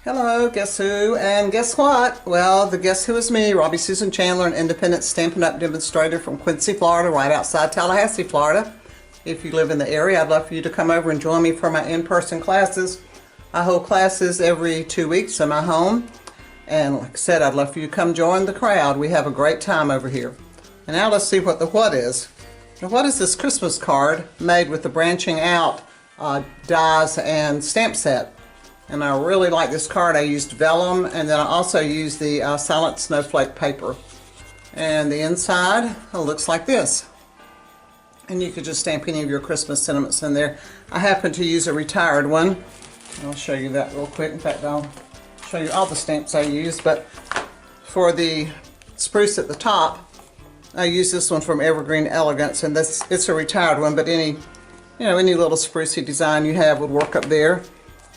Hello, guess who? And guess what? Well, the guess who is me, Robbie Susan Chandler, an independent Stampin' Up! Demonstrator from Quincy, Florida, right outside Tallahassee, Florida. If you live in the area, I'd love for you to come over and join me for my in-person classes. I hold classes every 2 weeks in my home. And like I said, I'd love for you to come join the crowd. We have a great time over here. And now let's see what the what is. The what is this Christmas card made with the branching out dies and stamp set. And I really like this card. I used Vellum, and then I also used the Silent Snowflake paper. And the inside looks like this. And you could just stamp any of your Christmas sentiments in there. I happen to use a retired one. I'll show you that real quick. In fact, I'll show you all the stamps I use. But for the spruce at the top, I use this one from Evergreen Elegance, and it's a retired one. But any little sprucey design you have would work up there.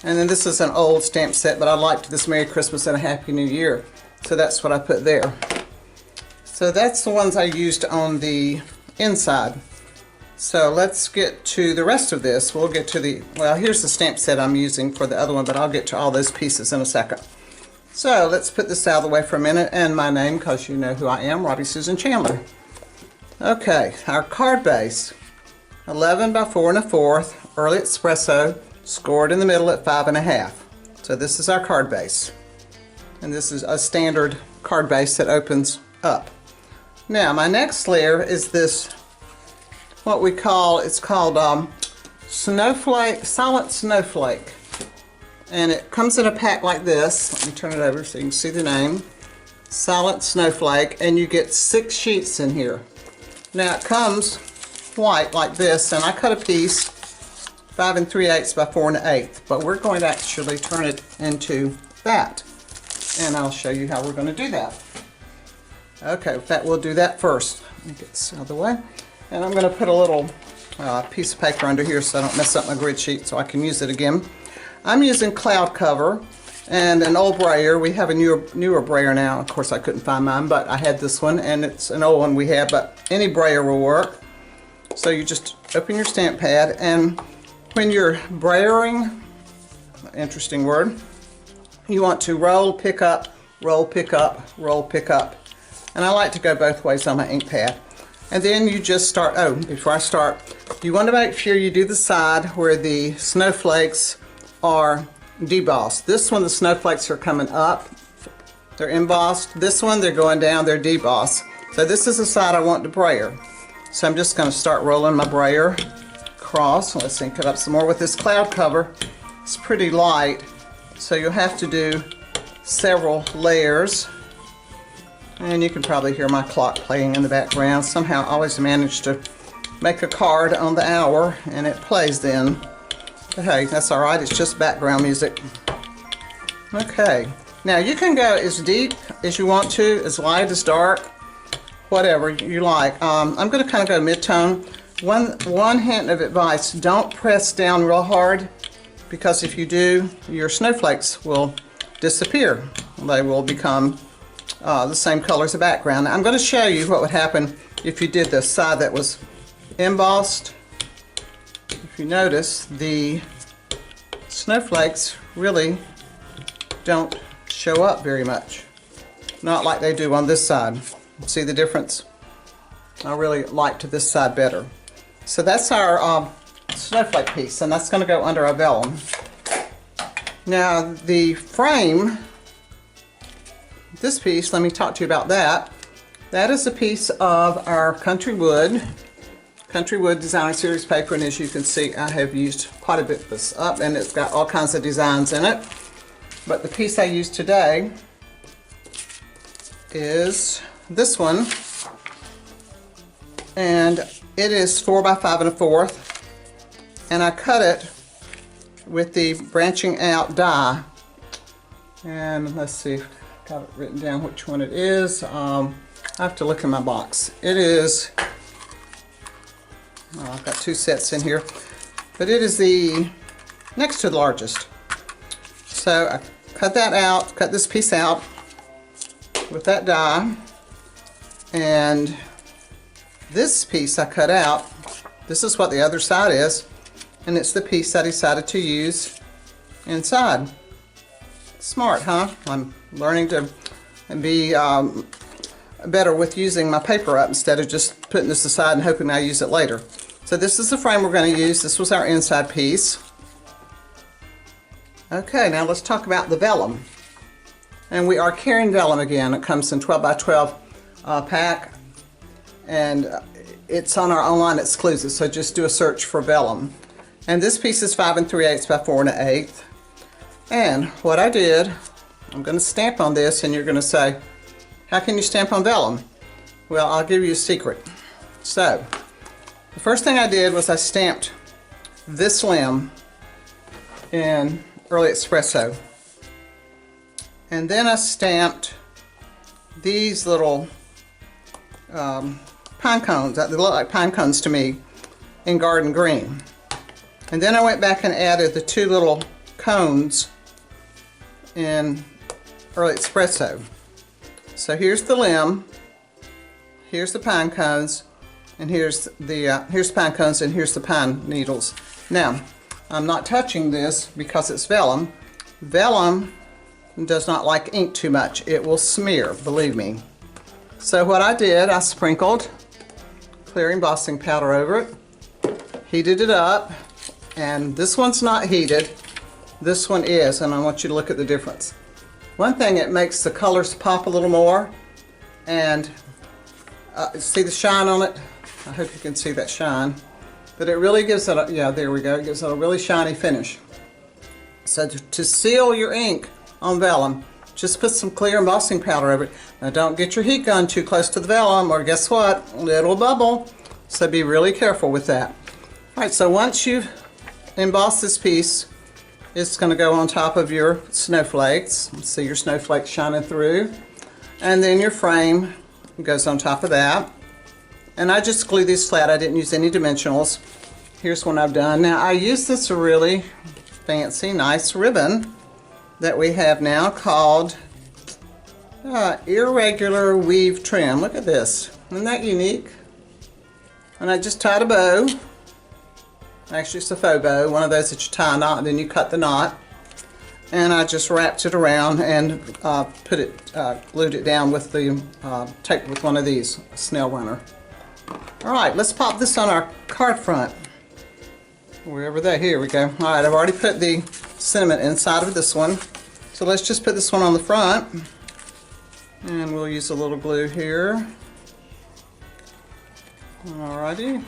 And then this is an old stamp set, but I liked this Merry Christmas and a Happy New Year. So that's what I put there. So that's the ones I used on the inside. So let's get to the rest of this. We'll get to well, here's the stamp set I'm using for the other one, but I'll get to all those pieces in a second. So let's put this out of the way for a minute, and my name, because you know who I am, Robbie Susan Chandler. Okay, our card base, 11 by 4 1/4, early espresso, scored in the middle at 5 1/2. So this is our card base. And this is a standard card base that opens up. Now my next layer is this, it's called Snowflake, Silent Snowflake. And it comes in a pack like this. Let me turn it over so you can see the name. Silent Snowflake, and you get 6 sheets in here. Now it comes white like this, and I cut a piece 5 3/8 by 4 1/8, but we're going to actually turn it into that, and I'll show you how we're going to do that. Okay, we'll do that first. Let me get this out of the way, and I'm going to put a little piece of paper under here so I don't mess up my grid sheet so I can use it again. I'm using cloud cover and an old brayer. We have a newer brayer now. Of course I couldn't find mine, but I had this one, and it's an old one we have, but any brayer will work. So you just open your stamp pad, and when you're brayering, interesting word, you want to roll, pick up, roll, pick up, roll, pick up. And I like to go both ways on my ink pad. And then you just start, before I start, you want to make sure you do the side where the snowflakes are debossed. This one, the snowflakes are coming up, they're embossed. This one, they're going down, they're debossed. So this is the side I want to brayer. So I'm just going to start rolling my brayer across. Let's ink it up some more with this cloud cover. It's pretty light, so you'll have to do several layers. And you can probably hear my clock playing in the background. Somehow I always manage to make a card on the hour, and it plays then. But hey, that's all right. It's just background music. Okay, now you can go as deep as you want to, as light as dark, whatever you like. I'm going to kind of go mid-tone. One hint of advice, don't press down real hard, because if you do, your snowflakes will disappear. They will become the same color as the background. Now, I'm going to show you what would happen if you did the side that was embossed. If you notice, the snowflakes really don't show up very much. Not like they do on this side. See the difference? I really liked this side better. So that's our snowflake piece, and that's going to go under our vellum. Now the frame, this piece, let me talk to you about that. That is a piece of our Country Wood Designer Series paper, and as you can see, I have used quite a bit of this up, and it's got all kinds of designs in it. But the piece I used today is this one, and it is 4 by 5 1/4, and I cut it with the branching out die. And let's see if I've got it written down which one it is. I have to look in my box. It is, I've got 2 sets in here, but it is the next to the largest. So I cut that out, cut this piece out with that die, and this piece I cut out. This is what the other side is, and it's the piece I decided to use inside. Smart, huh? I'm learning to be better with using my paper up instead of just putting this aside and hoping I use it later. So this is the frame we're going to use. This was our inside piece. Okay, now let's talk about the vellum. And we are carrying vellum again. It comes in 12 by 12 pack, and it's on our online exclusive, so just do a search for vellum. And this piece is 5 3/8 by 4 1/8. And what I did, I'm going to stamp on this, and you're going to say, how can you stamp on vellum? Well, I'll give you a secret. So, the first thing I did was I stamped this limb in Early Espresso. And then I stamped these little pine cones. They look like pine cones to me, in Garden Green. And then I went back and added the 2 little cones in Early Espresso. So here's the limb, here's the pine cones, and here's pine cones, and here's the pine needles. Now, I'm not touching this because it's vellum. Vellum does not like ink too much. It will smear, believe me. So what I did, I sprinkled clear embossing powder over it, heated it up, and this one's not heated. This one is, and I want you to look at the difference. One thing, it makes the colors pop a little more, and see the shine on it? I hope you can see that shine. But it really gives it a, yeah, there we go, it gives it a really shiny finish. So to seal your ink on vellum, just put some clear embossing powder over it. Now don't get your heat gun too close to the vellum, or guess what? It'll bubble. So be really careful with that. Alright, so once you've embossed this piece, it's going to go on top of your snowflakes. See your snowflakes shining through. And then your frame goes on top of that. And I just glue these flat. I didn't use any dimensionals. Here's one I've done. Now I use this really fancy, nice ribbon that we have now called Irregular Weave Trim. Look at this. Isn't that unique? And I just tied a bow. Actually, it's a faux bow, one of those that you tie a knot and then you cut the knot. And I just wrapped it around and glued it down with the tape with one of these, a snail runner. All right, let's pop this on our card front. Wherever that, here we go. All right, I've already put the sentiment inside of this one. So let's just put this one on the front. And we'll use a little glue here. Alrighty.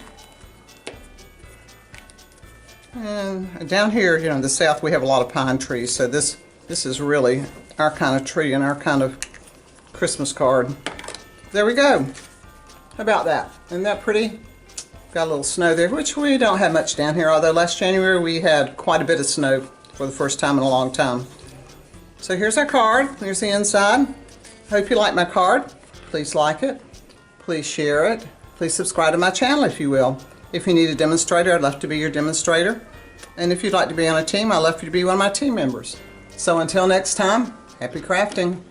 And down here, you know, in the south, we have a lot of pine trees, so this is really our kind of tree and our kind of Christmas card. There we go. How about that? Isn't that pretty? Got a little snow there, which we don't have much down here, although last January we had quite a bit of snow for the first time in a long time. So here's our card. Here's the inside. Hope you like my card. Please like it. Please share it. Please subscribe to my channel if you will. If you need a demonstrator, I'd love to be your demonstrator. And if you'd like to be on a team, I'd love for you to be one of my team members. So until next time, happy crafting.